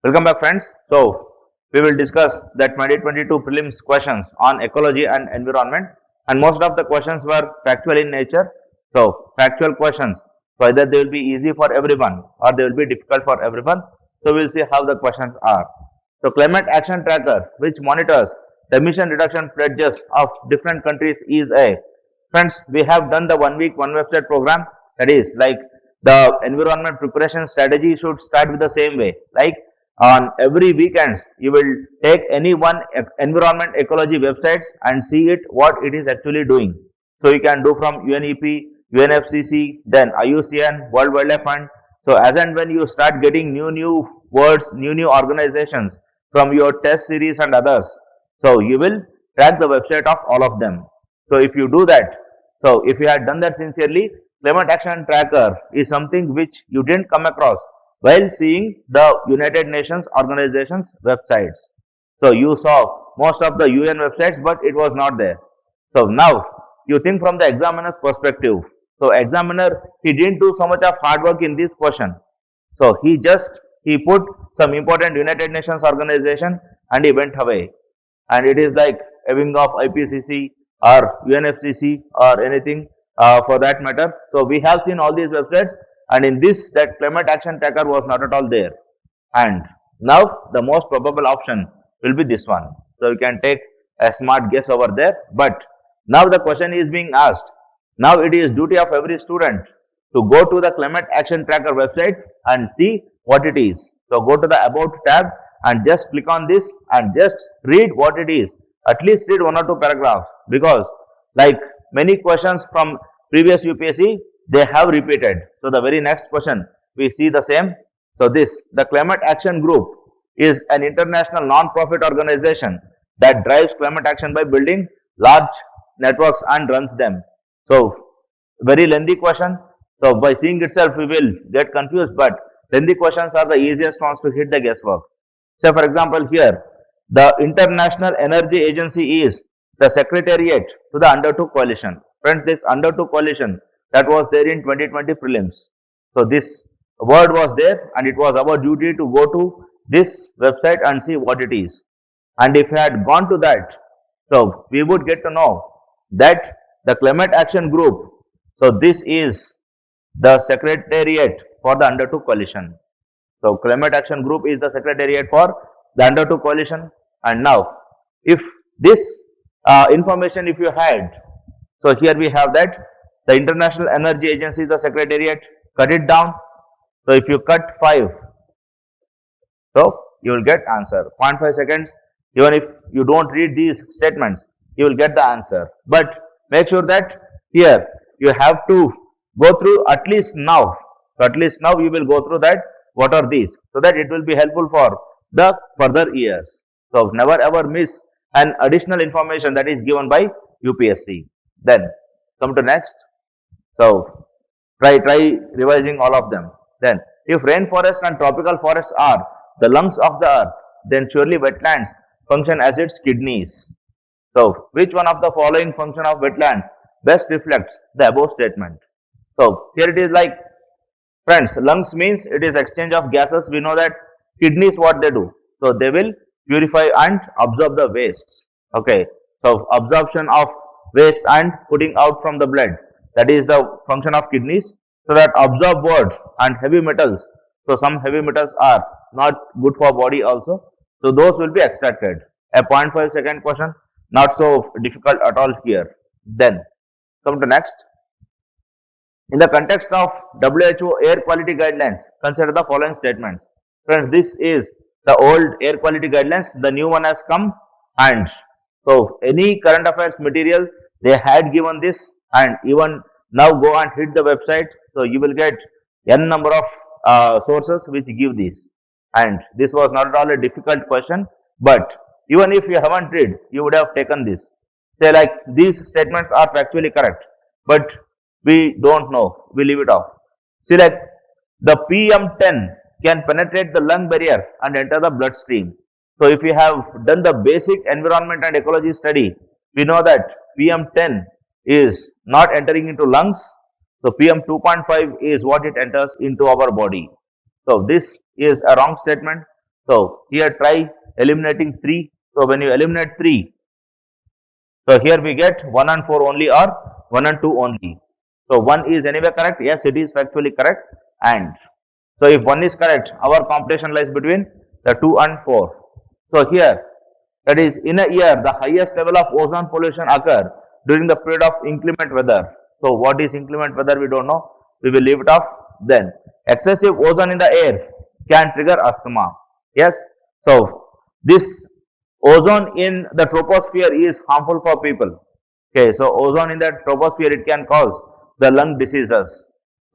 Welcome back, friends. So, we will discuss the 2022 prelims questions on ecology and environment, and most of the questions were factual in nature. So, factual questions, so either they will be easy for everyone or they will be difficult for everyone. So, we will see how the questions are. So, climate action tracker, which monitors the emission reduction pledges of different countries, is a friends. We have done the 1 week, one website program. That is like the environment preparation strategy should start with the same way. Like on every weekends, you will take any one environment ecology websites and see it what it is actually doing. So you can do from UNEP, UNFCC, then IUCN, World Wildlife Fund. So as and when you start getting new words, new organizations from your test series and others, so you will track the website of all of them. So if you do that, so if you had done that sincerely, climate action tracker is something which you didn't come across while seeing the United Nations organizations websites. So you saw most of the UN websites, but it was not there. So now you think from the examiner's perspective. So examiner, he didn't do so much of hard work in this question. So he put some important United Nations organization and he went away. And it is like a wing of IPCC or UNFCC or anything for that matter. So we have seen all these websites, and in this, that climate action tracker was not at all there. And now the most probable option will be this one. So you can take a smart guess over there. But now the question is being asked. Now it is duty of every student to go to the climate action tracker website and see what it is. So go to the about tab and just click on this and just read what it is. At least read one or two paragraphs, because like many questions from previous UPSC, they have repeated. So the very next question we see the same. So the climate action group is an international non-profit organization that drives climate action by building large networks and runs them. So very lengthy question. So by seeing itself we will get confused, but lengthy questions are the easiest ones to hit the guesswork. So for example here, the International Energy Agency is the secretariat to the Under 2 coalition. Friends, this Under 2 coalition that was there in 2020 prelims. So this word was there and it was our duty to go to this website and see what it is. And if we had gone to that, so we would get to know that the climate action group, so this is the secretariat for the Under 2 coalition. So climate action group is the secretariat for the Under 2 coalition. And now if this information if you had, so here we have that the International Energy Agency is the secretariat. Cut it down. So if you cut 5, so you will get answer. 0.5 seconds. Even if you don't read these statements, you will get the answer. But make sure that here you have to go through at least now. So at least now you will go through that. What are these? So that it will be helpful for the further years. So never ever miss an additional information that is given by UPSC. Then come to next. So try revising all of them. Then if rainforests and tropical forests are the lungs of the earth, then surely wetlands function as its kidneys. So which one of the following function of wetlands best reflects the above statement? So here it is like, friends, lungs means it is exchange of gases. We know that. Kidneys, what they do? So they will purify and absorb the wastes. Okay. So absorption of waste and putting out from the blood. That is the function of kidneys. So that absorb words and heavy metals. So some heavy metals are not good for body also. So those will be extracted. A 0.5 second question, not so difficult at all here. Then come to next. In the context of WHO air quality guidelines, consider the following statements. Friends, this is the old air quality guidelines. The new one has come, and so any current affairs material they had given this, and even now go and hit the website. So you will get n number of sources which give this. And this was not at all a difficult question, but even if you haven't read, you would have taken this. Say like these statements are factually correct, but we don't know, we leave it off. See like the PM10 can penetrate the lung barrier and enter the bloodstream. So if we have done the basic environment and ecology study, we know that PM10 is not entering into lungs. So PM 2.5 is what it enters into our body. So this is a wrong statement. So here try eliminating 3. So when you eliminate 3, so here we get 1 and 4 only or 1 and 2 only. So 1 is anyway correct. Yes, it is factually correct. And so if 1 is correct, our competition lies between the 2 and 4. So here, that is in a year, the highest level of ozone pollution occur during the period of inclement weather. So what is inclement weather? We don't know. We will leave it off. Then excessive ozone in the air can trigger asthma. Yes. So this ozone in the troposphere is harmful for people. Okay. So ozone in the troposphere, it can cause the lung diseases.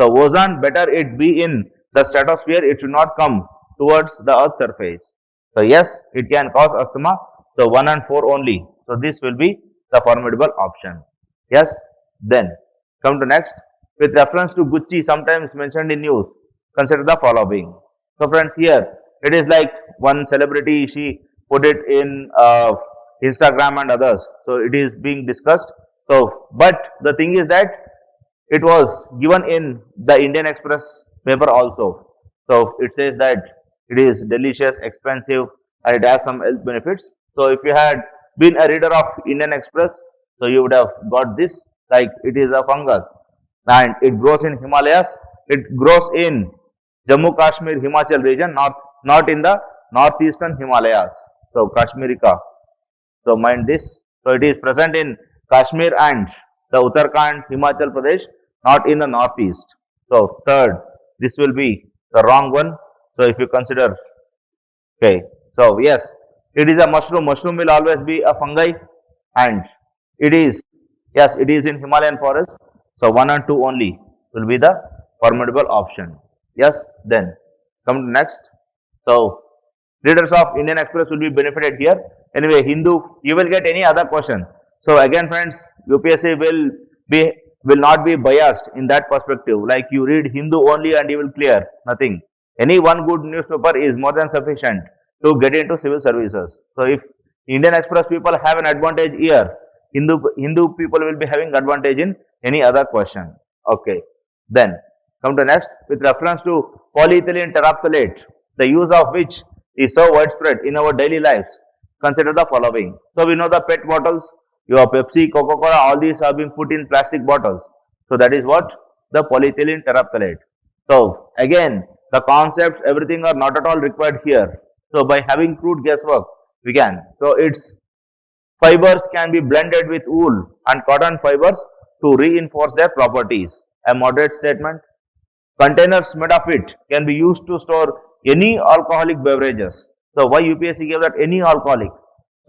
So ozone, better it be in the stratosphere. It should not come towards the earth's surface. So yes, it can cause asthma. So 1 and 4 only. So this will be the formidable option. Yes. Then come to next. With reference to Gucci sometimes mentioned in news, consider the following. So friends, here it is like one celebrity, she put it in Instagram and others. So it is being discussed. So but the thing is that it was given in the Indian Express paper also. So it says that it is delicious, expensive, and it has some health benefits. So if you had been a reader of Indian Express, so you would have got this, like it is a fungus and it grows in Himalayas. It grows in Jammu Kashmir, Himachal region, not in the northeastern Himalayas. So Kashmirica. So mind this. So it is present in Kashmir and the Uttarakhand, Himachal Pradesh, not in the northeast. So third, this will be the wrong one. So if you consider, okay. So yes, it is a mushroom. Mushroom will always be a fungi, and it is, yes, it is in Himalayan forest. So 1 and 2 only will be the formidable option. Yes. Then come to next. So readers of Indian Express will be benefited here. Anyway, Hindu, you will get any other question. So again, friends, UPSC will not be biased in that perspective. Like you read Hindu only and you will clear nothing. Any one good newspaper is more than sufficient to get into civil services. So if Indian Express people have an advantage here, Hindu people will be having advantage in any other question. Okay. Then come to next. With reference to polyethylene terephthalate, the use of which is so widespread in our daily lives, consider the following. So we know the PET bottles, your Pepsi, Coca-Cola, all these have been put in plastic bottles. So that is what the polyethylene terephthalate. So again, the concepts, everything are not at all required here. So by having crude guesswork, we can. So its fibers can be blended with wool and cotton fibers to reinforce their properties. A moderate statement. Containers made of it can be used to store any alcoholic beverages. So why UPSC gave that any alcoholic?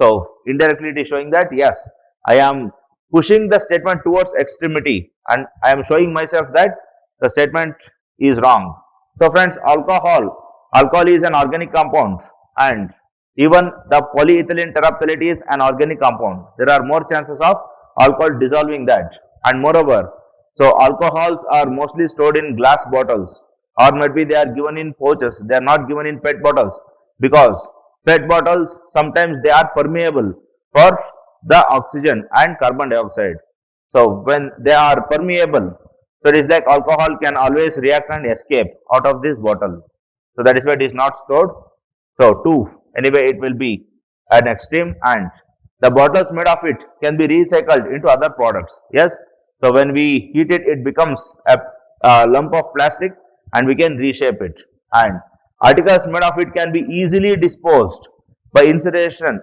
So indirectly it is showing that yes, I am pushing the statement towards extremity and I am showing myself that the statement is wrong. So friends, alcohol is an organic compound and even the polyethylene terephthalate is an organic compound. There are more chances of alcohol dissolving that, and moreover, so alcohols are mostly stored in glass bottles, or maybe they are given in pouches. They are not given in PET bottles because PET bottles sometimes they are permeable for the oxygen and carbon dioxide. So when they are permeable, so it is like alcohol can always react and escape out of this bottle. So that is why it is not stored. So 2, anyway it will be an extreme, and the bottles made of it can be recycled into other products. Yes. So when we heat it, it becomes a lump of plastic and we can reshape it. And articles made of it can be easily disposed by incineration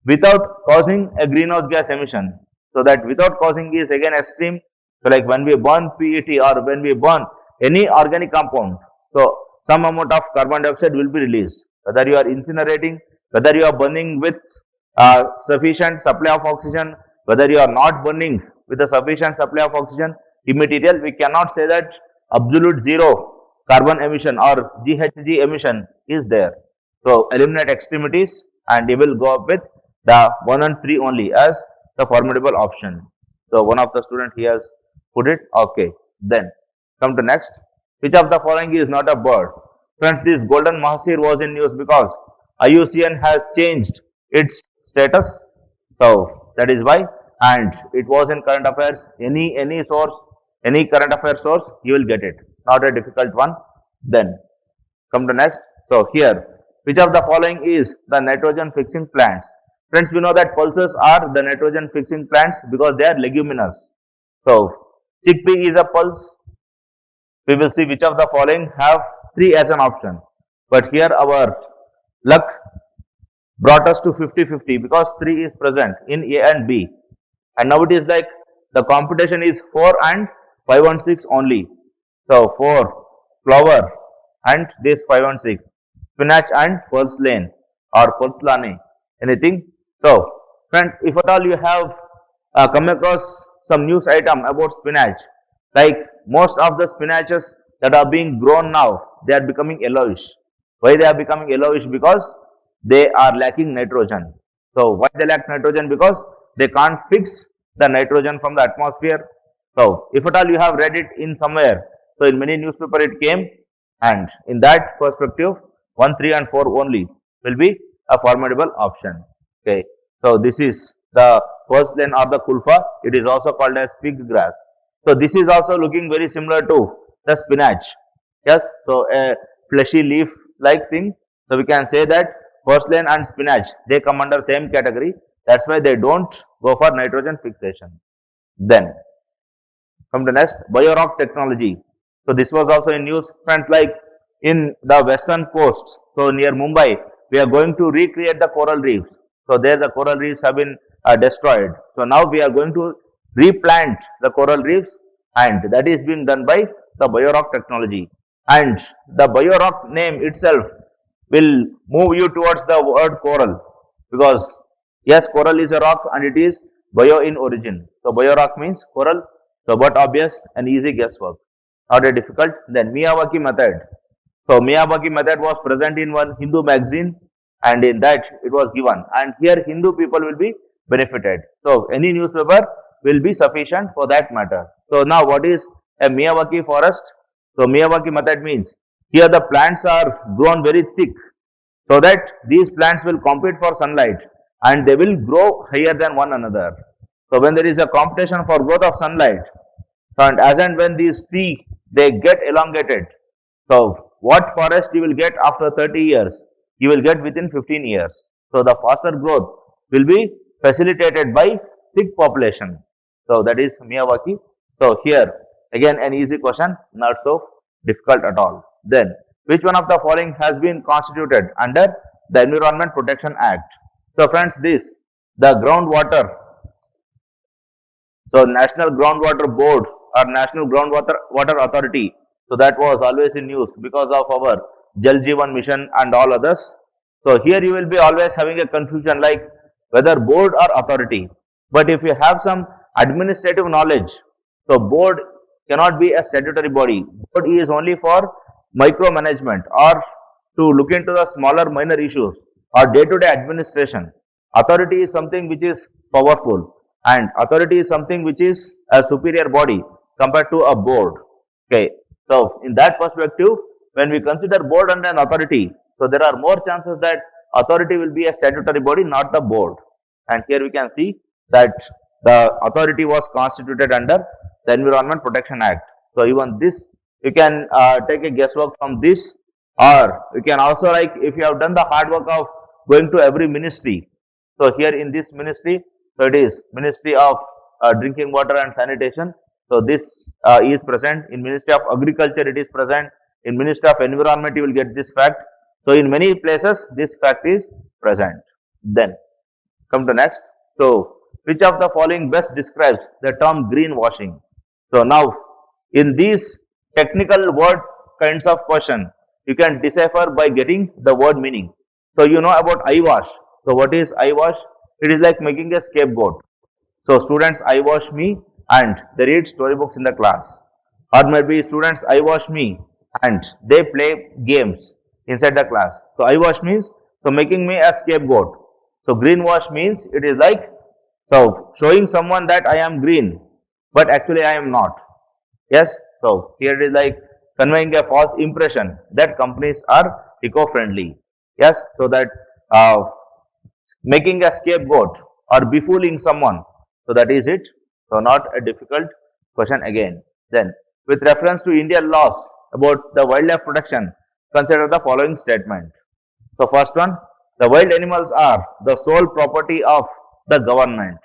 without causing a greenhouse gas emission. So that without causing is again extreme. So like when we burn PET or when we burn any organic compound, so some amount of carbon dioxide will be released. Whether you are incinerating, whether you are burning with sufficient supply of oxygen, whether you are not burning with a sufficient supply of oxygen, immaterial, we cannot say that absolute zero carbon emission or GHG emission is there. So eliminate extremities and you will go up with the 1 and 3 only as the formidable option. So one of the student he has put it. Okay. Then come to next. Which of the following is not a bird? Friends, this golden mahasir was in news because IUCN has changed its status. So that is why, and it was in current affairs. Any source, any current affairs source, you will get it. Not a difficult one. Then come to next. So here, which of the following is the nitrogen fixing plants? Friends, we know that pulses are the nitrogen fixing plants because they are leguminous. So chickpea is a pulse. We will see which of the following have 3 as an option. But here our luck brought us to 50-50 because 3 is present in A and B. And now it is like the competition is 4 and 5 and 6 only. So 4 flower and this 5 and 6 spinach and purslane or purslane, anything. So friends, if at all you have come across some news item about spinach, like most of the spinaches that are being grown now, they are becoming yellowish. Why they are becoming yellowish? Because they are lacking nitrogen. So why they lack nitrogen? Because they can't fix the nitrogen from the atmosphere. So if at all you have read it in somewhere, so in many newspaper it came, and in that perspective 1, 3 and 4 only will be a formidable option. Okay. So this is the first lane or the kulfa. It is also called as pig grass. So this is also looking very similar to the spinach. Yes. So a fleshy leaf like thing. So we can say that first lane and spinach, they come under same category. That's why they don't go for nitrogen fixation. Then come to next, biorock technology. So this was also in news, friends, like in the western coast, so near Mumbai, we are going to recreate the coral reefs. So there the coral reefs have been destroyed. So now we are going to replant the coral reefs, and that is being done by the biorock technology. And the biorock name itself will move you towards the word coral, because yes, coral is a rock and it is bio in origin. So biorock means coral. So but obvious and easy guesswork, not a difficult. Then Miyawaki method. So Miyawaki method was present in one Hindu magazine, and in that it was given, and here Hindu people will be benefited. So any newspaper will be sufficient for that matter. So now what is a Miyawaki forest? So Miyawaki method means here the plants are grown very thick, so that these plants will compete for sunlight and they will grow higher than one another. So when there is a competition for growth of sunlight, and as and when these trees they get elongated, so what forest you will get after 30 years, you will get within 15 years. So the faster growth will be facilitated by thick population. So that is Miyawaki. So here again an easy question, not so difficult at all. Then which one of the following has been constituted under the Environment Protection Act? So friends, this the groundwater. So National Groundwater Board or National Water Authority. So that was always in news because of our Jal Jeevan mission and all others. So here you will be always having a confusion like whether board or authority. But if you have some administrative knowledge, so board cannot be a statutory body. Board is only for micromanagement or to look into the smaller minor issues or day-to-day administration. Authority is something which is powerful, and authority is something which is a superior body compared to a board. Okay. So in that perspective, when we consider board and an authority, so there are more chances that authority will be a statutory body, not the board. And here we can see that the authority was constituted under the Environment Protection Act. So even this, you can take a guesswork from this, or you can also, like if you have done the hard work of going to every ministry. So here in this ministry, so it is Ministry of Drinking Water and Sanitation. So this is present in Ministry of Agriculture. It is present in Ministry of Environment. You will get this fact. So in many places, this fact is present. Then come to next. So which of the following best describes the term greenwashing? So now in these technical word kinds of question, you can decipher by getting the word meaning. So you know about eyewash. So what is eyewash? It is like making a scapegoat. So students eyewash me and they read storybooks in the class, or maybe students eyewash me and they play games inside the class. So eyewash means so making me a scapegoat. So greenwash means it is like so showing someone that I am green, but actually I am not. Yes. So here it is like conveying a false impression that companies are eco-friendly. Yes. So that making a scapegoat or befooling someone. So that is it. So not a difficult question again. Then with reference to Indian laws about the wildlife protection, consider the following statement. So first one, the wild animals are the sole property of the government.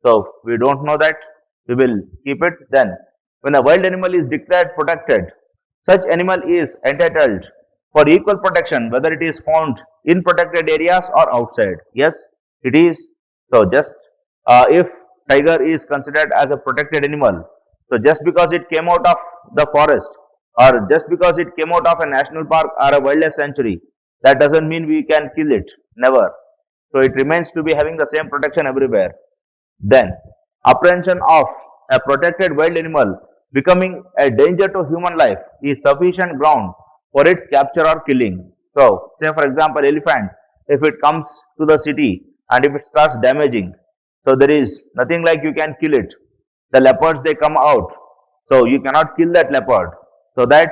So we don't know that, we will keep it. Then when a wild animal is declared protected, such animal is entitled for equal protection whether it is found in protected areas or outside. Yes, it is. So just if tiger is considered as a protected animal, so just because it came out of the forest or just because it came out of a national park or a wildlife sanctuary, that doesn't mean we can kill it. Never. So it remains to be having the same protection everywhere. Then, apprehension of a protected wild animal becoming a danger to human life is sufficient ground for its capture or killing. So, say for example, elephant, if it comes to the city and if it starts damaging, so there is nothing like you can kill it. The leopards they come out, so you cannot kill that leopard. So that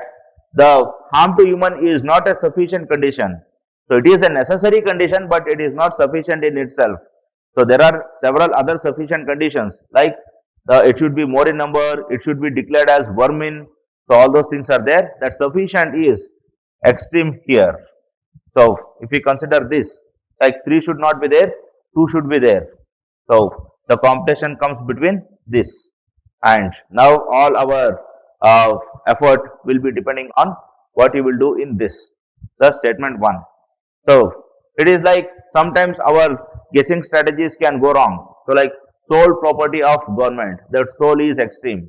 the harm to human is not a sufficient condition. So it is a necessary condition, but it is not sufficient in itself. So there are several other sufficient conditions like it should be more in number, it should be declared as vermin. So all those things are there. That sufficient is extreme here. So if we consider this, like 3 should not be there, 2 should be there. So the competition comes between this, and now all our effort will be depending on what you will do in this, the statement 1. So it is like sometimes our guessing strategies can go wrong. So like sole property of government, that sole is extreme.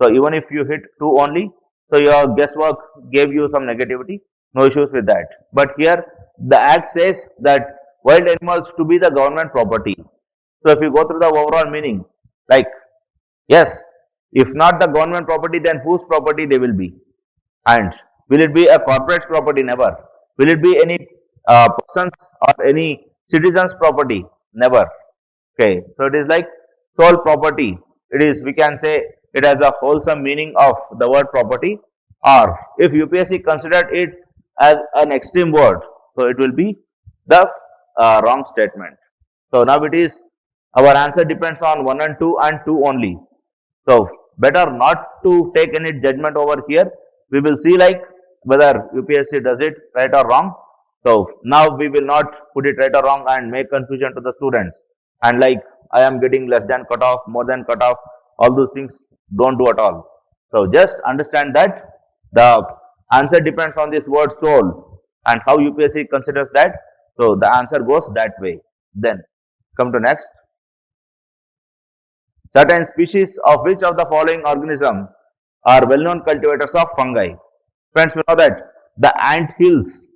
So even if you hit 2 only, so your guesswork gave you some negativity, no issues with that. But here the act says that wild animals to be the government property. So if you go through the overall meaning, like yes, if not the government property, then whose property they will be? And will it be a corporate property? Never. Will it be any person's or any citizen's property? Never. Okay. So it is like sole property. It is, we can say it has a wholesome meaning of the word property, or if UPSC considered it as an extreme word, so it will be the wrong statement. So now it is, our answer depends on 1 and 2 and 2 only. So better not to take any judgment over here. We will see like whether UPSC does it right or wrong. So now we will not put it right or wrong and make confusion to the students. And like I am getting less than cutoff, more than cutoff, all those things don't do at all. So just understand that the answer depends on this word soul and how UPSC considers that. So the answer goes that way. Then come to next. Certain species of which of the following organism are well-known cultivators of fungi? Friends, we know that the ant hills.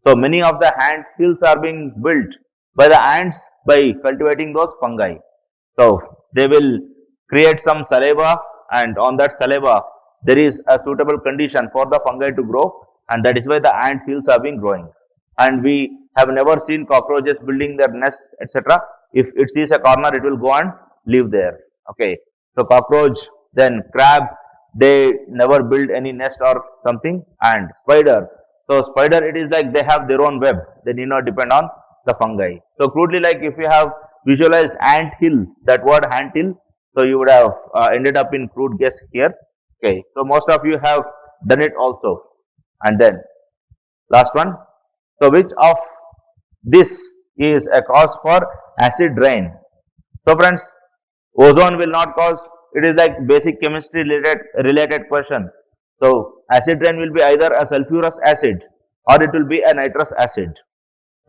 So many of the ant hills are being built by the ants by cultivating those fungi. So they will create some saliva, and on that saliva there is a suitable condition for the fungi to grow, and that is why the ant hills are being growing. And we have never seen cockroaches building their nests, etc. If it sees a corner, it will go and live there. Okay, so cockroach, then crab, they never build any nest or something. And spider, so spider, it is like they have their own web, they need not depend on the fungi. So crudely, like if you have visualized ant hill, that word ant hill, so you would have ended up in crude guess here. Okay, so most of you have done it also. And then last one, so which of this is a cause for acid rain? So friends, ozone will not cause, it is like basic chemistry related question. So acid rain will be either a sulfurous acid or it will be a nitrous acid.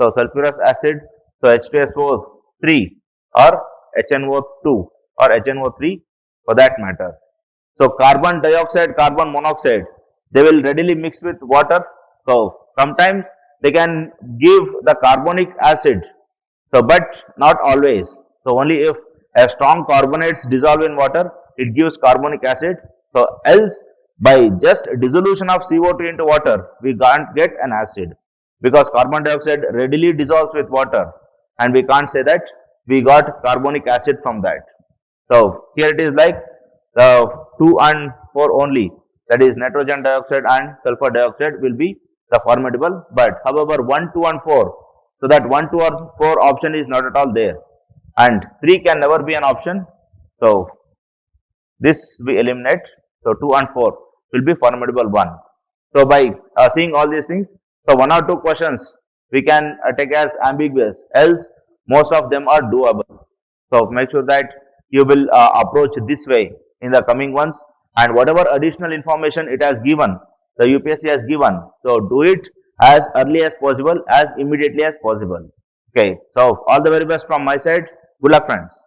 So sulfurous acid, so H2SO3 or HNO2 or HNO3 for that matter. So carbon dioxide, carbon monoxide, they will readily mix with water. So sometimes they can give the carbonic acid, so but not always. So only if a strong carbonates dissolve in water, it gives carbonic acid. So else by just dissolution of CO2 into water, we can't get an acid, because carbon dioxide readily dissolves with water, and we can't say that we got carbonic acid from that. So here it is like the 2 and 4 only, that is nitrogen dioxide and sulfur dioxide will be the formidable, but however 1, 2 and 4, so that 1, 2 or 4 option is not at all there, and 3 can never be an option. So this we eliminate. So 2 and 4 will be formidable 1. So by seeing all these things, so one or two questions we can take as ambiguous, else most of them are doable. So make sure that you will approach this way in the coming ones, and whatever additional information it has given, the UPSC has given, so do it as early as possible, as immediately as possible. Okay, so all the very best from my side. Good luck, friends.